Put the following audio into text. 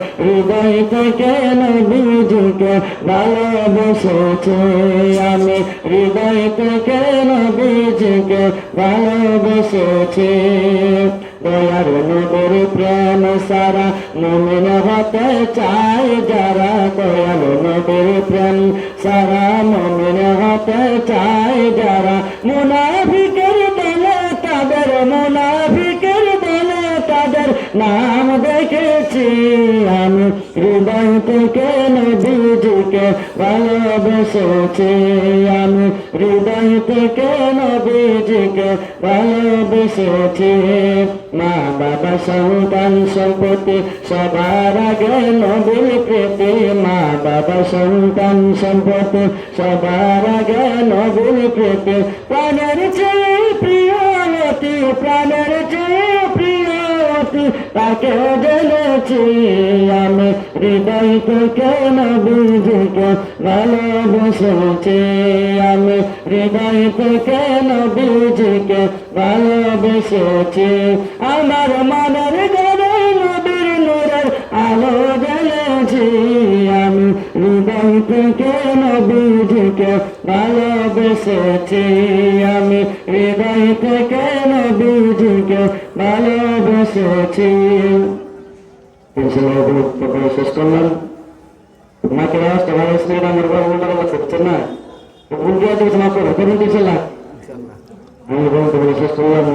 হৃদয় থেকে নবীজিকে ভালোবেসেছি আমি, হৃদয় থেকে নবীজিকে ভালোবেসেছি। দয়ার নবীর প্রেম সারা মুমিন হতে চাই যারা, দয়ার নবীর প্রেম সারা মুমিন হতে চাই যারা। মুনাফিকের দলে তাদের, মুনাফিকের দলে তাদের নাম দেখেছি আমি, হৃদয় থেকে নবীজিকে ভালোবেসেছি আমি, হৃদয় থেকে নবীজিকে ভালোবেসেছি। মা বাবা সন্তান সম্পত্তি সবার আগে নবীর প্রীতি, মা বাবা সন্তান সম্পত্তি সবার আগে নবীর প্রীতি। প্রাণের চেয়ে প্রিয়তি, প্রাণের চেয়ে প্রিয়তি তাকে জেনেছি আমি, হৃদয় থেকে নবীজিকে ভালোবেসেছি আমি, হৃদয় থেকে নবীজিকে ভালোবেসেছি। আমার মনের ঘরে নবীর নূরের আলো জ্বেলেছি আমি, হৃদয় থেকে নবীজিকে ভালোবেসেছি আমি, হৃদয় থেকে নবীজিকে ভালোবেসেছি। শেষ করলাম। তোমাকে তোমার স্ত্রীর আমার বাবা করছে না, ভুল দিয়ে দিয়েছে, মাফ করুন দিয়েছে না। আমি বলতে শেষ করলাম।